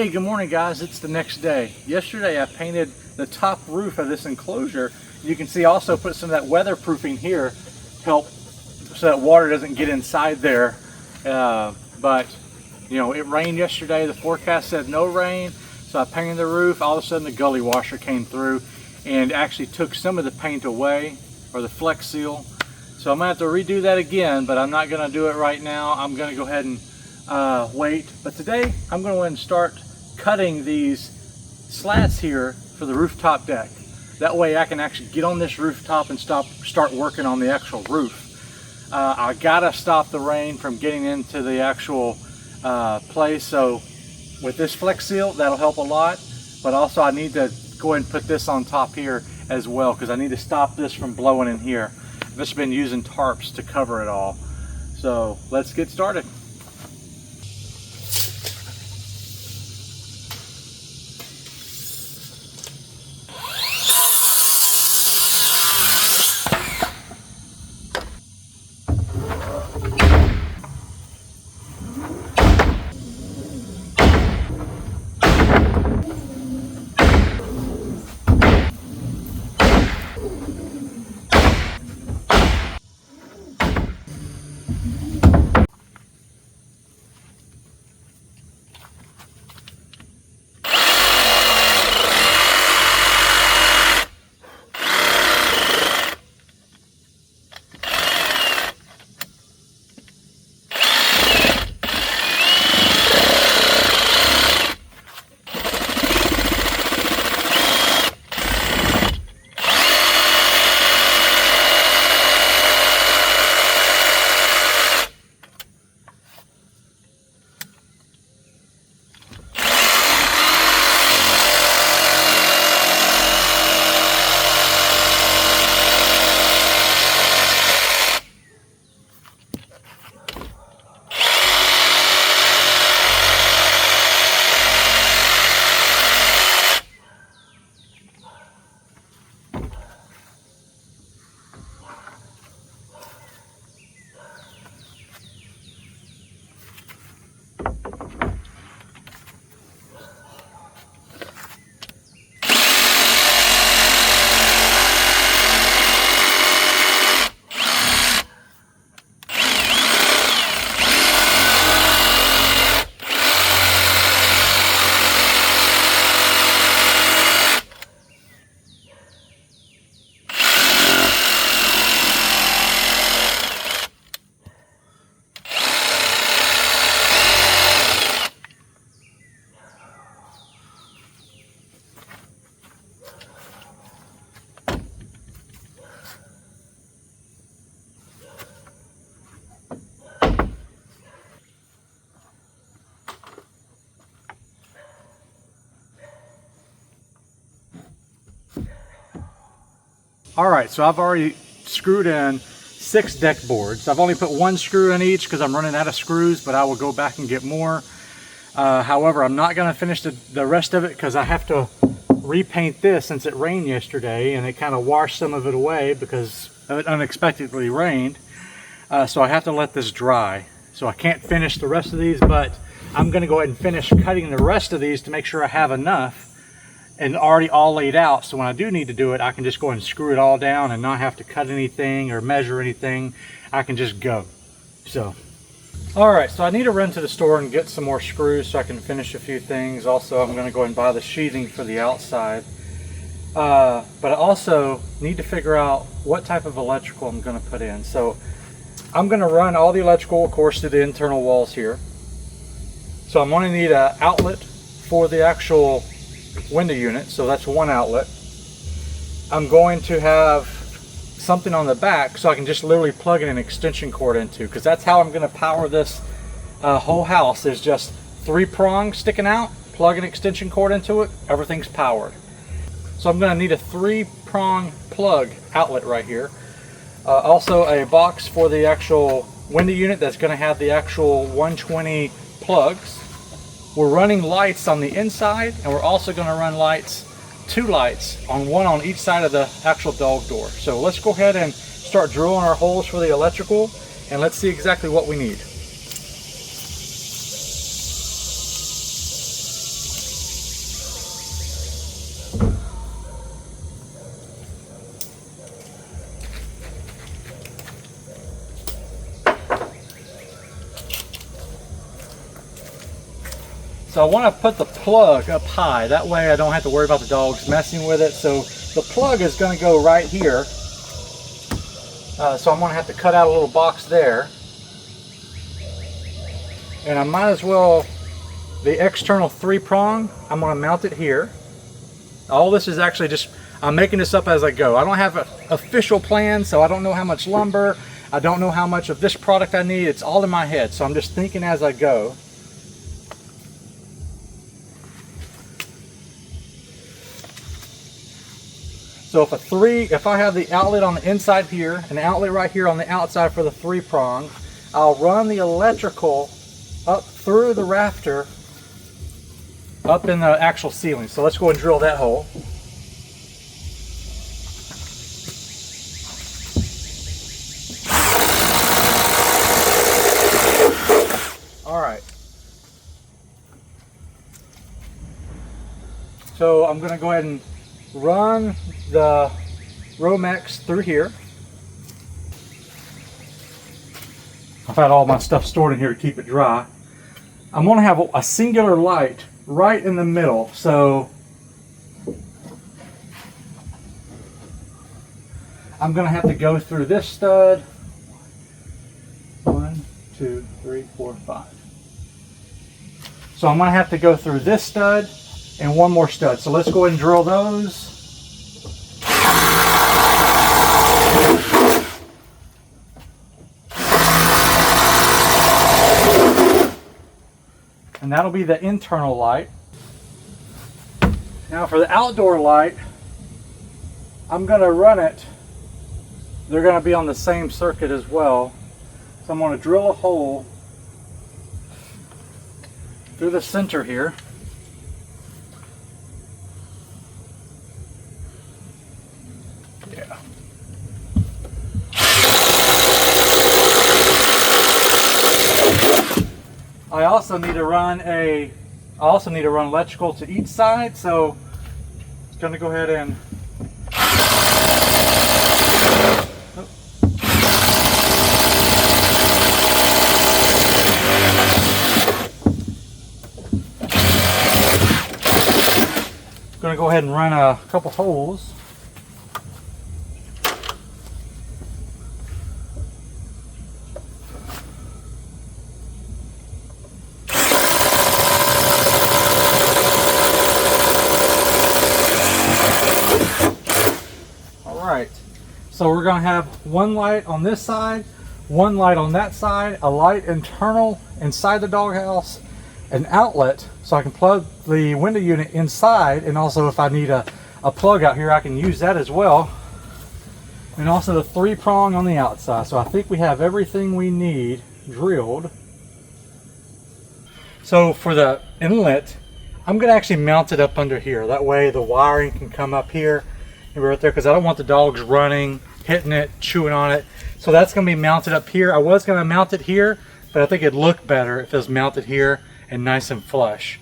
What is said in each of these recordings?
Hey, good morning guys. It's the next day. Yesterday I painted the top roof of this enclosure. You can see I also put some of that weatherproofing here, help so that water doesn't get inside there. But you know, it rained yesterday. The forecast said no rain, so I painted the roof. All of a sudden the gully washer came through and actually took some of the paint away, or the Flex Seal. So I'm gonna have to redo that again, but I'm not gonna do it right now. I'm gonna go ahead and wait. But today I'm going to go ahead and start cutting these slats here for the rooftop deck. That way I can actually get on this rooftop and start working on the actual roof. I gotta stop the rain from getting into the actual place, so with this Flex Seal that'll help a lot. But also I need to go ahead and put this on top here as well, because I need to stop this from blowing in here. I've just been using tarps to cover it all. So let's get started. Alright, so I've already screwed in 6 deck boards. I've only put 1 screw in each because I'm running out of screws, but I will go back and get more. However, I'm not going to finish the rest of it because I have to repaint this since it rained yesterday and it kind of washed some of it away because it unexpectedly rained. So I have to let this dry. So I can't finish the rest of these, but I'm going to go ahead and finish cutting the rest of these to make sure I have enough and already all laid out, so when I do need to do it, I can just go ahead and screw it all down and not have to cut anything or measure anything. I can just go. So alright, so I need to run to the store and get some more screws so I can finish a few things. Also, I'm going to go ahead and buy the sheathing for the outside, but I also need to figure out what type of electrical I'm going to put in. So I'm going to run all the electrical, of course, through the internal walls here. So I'm going to need an outlet for the actual window unit, so that's 1 outlet. I'm going to have something on the back so I can just literally plug in an extension cord into, because that's how I'm going to power this whole house. Is just 3 prongs sticking out, plug an extension cord into it, everything's powered. So I'm going to need a 3-prong plug outlet right here. Also a box for the actual window unit that's going to have the actual 120 plugs. We're running lights on the inside, and we're also going to run lights, 2 lights, one on each side of the actual dog door. So let's go ahead and start drilling our holes for the electrical, and let's see exactly what we need. So I want to put the plug up high. That way I don't have to worry about the dogs messing with it. So the plug is going to go right here. So I'm going to have to cut out a little box there. And I might as well, the external 3-prong, I'm going to mount it here. All this is actually just, I'm making this up as I go. I don't have an official plan, so I don't know how much lumber. I don't know how much of this product I need. It's all in my head, so I'm just thinking as I go. So if I have the outlet on the inside here, an outlet right here on the outside for the 3-prong, I'll run the electrical up through the rafter, up in the actual ceiling. So let's go and drill that hole. All right. So I'm going to go ahead and run the Romex through here. I've had all my stuff stored in here to keep it dry. I'm going to have a singular light right in the middle. So I'm going to have to go through this stud. 1, 2, 3, 4, 5. So I'm going to have to go through this stud and one more stud. So let's go ahead and drill those. And that'll be the internal light. Now for the outdoor light, I'm going to run it. They're going to be on the same circuit as well. So I'm going to drill a hole through the center here. Yeah. I also need to run electrical to each side, so it's going to go ahead and run a couple holes. So we're going to have one light on this side, one light on that side, a light internal inside the doghouse, an outlet so I can plug the window unit inside, and also if I need a plug out here I can use that as well, and also the 3-prong on the outside. So I think we have everything we need drilled. So for the inlet, I'm going to actually mount it up under here. That way the wiring can come up here right there, because I don't want the dogs running, hitting it, chewing on it. So that's going to be mounted up here. I was going to mount it here, but I think it'd look better if it was mounted here and nice and flush.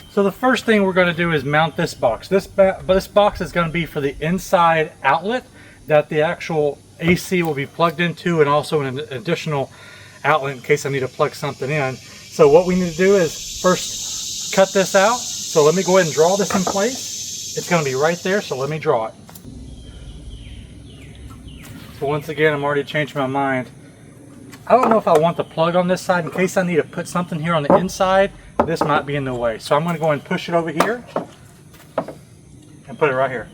So the first thing we're going to do is mount this box. This box is going to be for the inside outlet that the actual AC will be plugged into, and also an additional outlet in case I need to plug something in. So what we need to do is first cut this out. So let me go ahead and draw this in place. It's going to be right there, so let me draw it. So once again, I'm already changed my mind. I don't know if I want the plug on this side. In case I need to put something here on the inside, this might be in the way. So I'm going to go and push it over here and put it right here.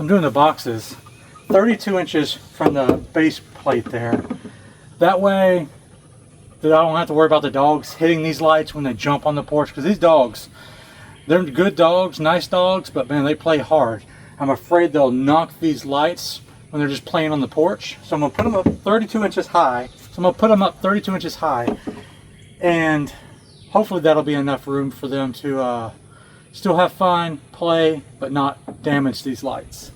I'm doing the boxes 32 inches from the base plate there. That way that I don't have to worry about the dogs hitting these lights when they jump on the porch, because these dogs, they're good dogs, nice dogs, but man, they play hard. I'm afraid they'll knock these lights when they're just playing on the porch. So I'm gonna put them up 32 inches high. And hopefully that'll be enough room for them to still have fun, play, but not damage these lights.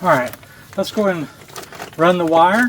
All right, let's go ahead and run the wire.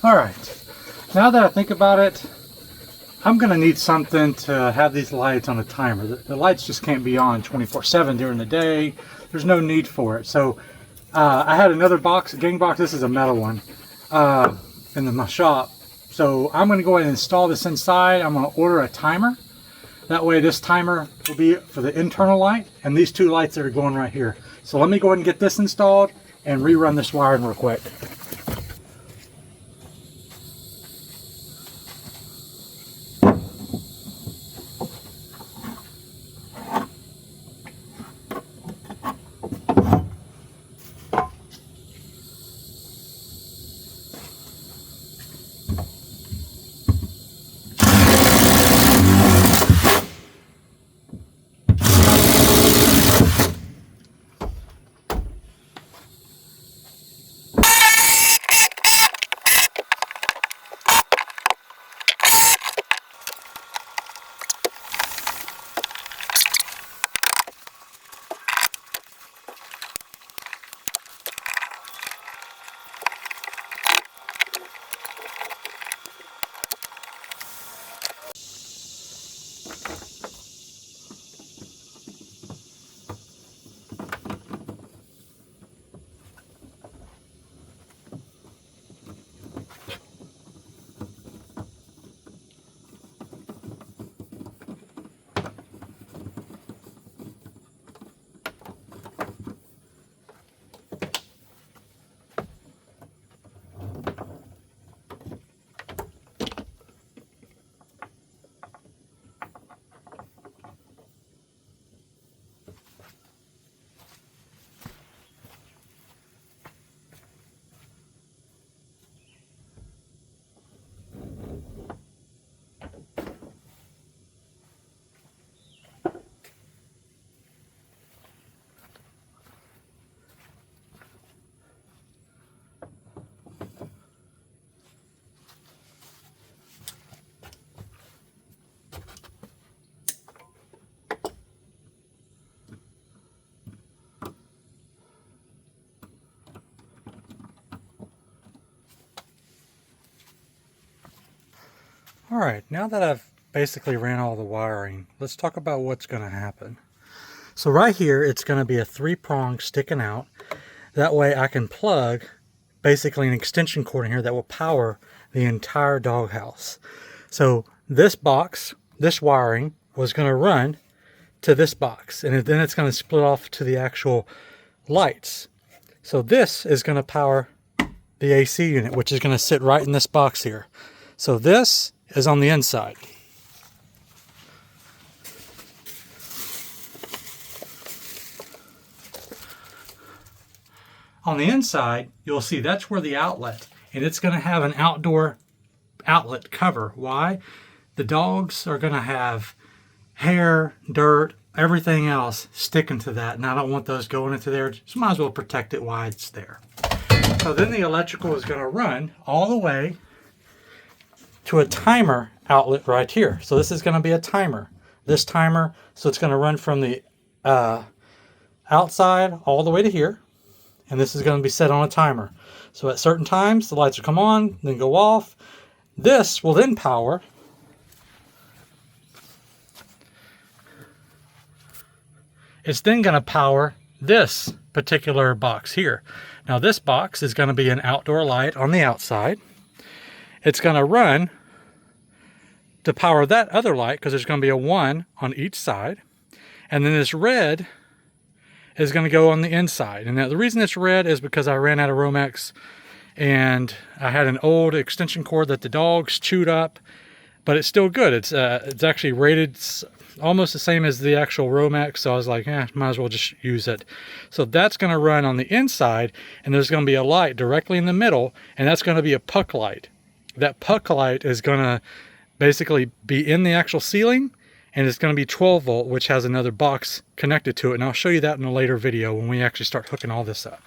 All right, now that I think about it, I'm gonna need something to have these lights on a timer. The lights just can't be on 24/7 during the day. There's no need for it. So I had another box, a gang box. This is a metal one in my shop. So I'm gonna go ahead and install this inside. I'm gonna order a timer. That way this timer will be for the internal light and these two lights that are going right here. So let me go ahead and get this installed and rerun this wiring real quick. All right, now that I've basically ran all the wiring, let's talk about what's going to happen. So right here, it's going to be a 3-prong sticking out. That way I can plug basically an extension cord in here that will power the entire doghouse. So this box, this wiring, was going to run to this box, and then it's going to split off to the actual lights. So this is going to power the AC unit, which is going to sit right in this box here. So this is on the inside. On the inside, you'll see that's where the outlet, and it's going to have an outdoor outlet cover. Why? The dogs are going to have hair, dirt, everything else sticking to that, and I don't want those going into there. Just might as well protect it while it's there. So then the electrical is going to run all the way to a timer outlet right here. So this is going to be a timer. This timer, so it's going to run from the outside all the way to here. And this is going to be set on a timer. So at certain times, the lights will come on, then go off. This will then power it's then going to power this particular box here. Now this box is going to be an outdoor light on the outside. It's going to run to power that other light because there's going to be a 1 on each side. And then this red is going to go on the inside. And now the reason it's red is because I ran out of Romex and I had an old extension cord that the dogs chewed up, but it's still good. It's actually rated almost the same as the actual Romex, so I was like, might as well just use it. So that's going to run on the inside, and there's going to be a light directly in the middle, and that's going to be a puck light. That puck light is going to basically be in the actual ceiling, and it's going to be 12 volt, which has another box connected to it. And I'll show you that in a later video when we actually start hooking all this up.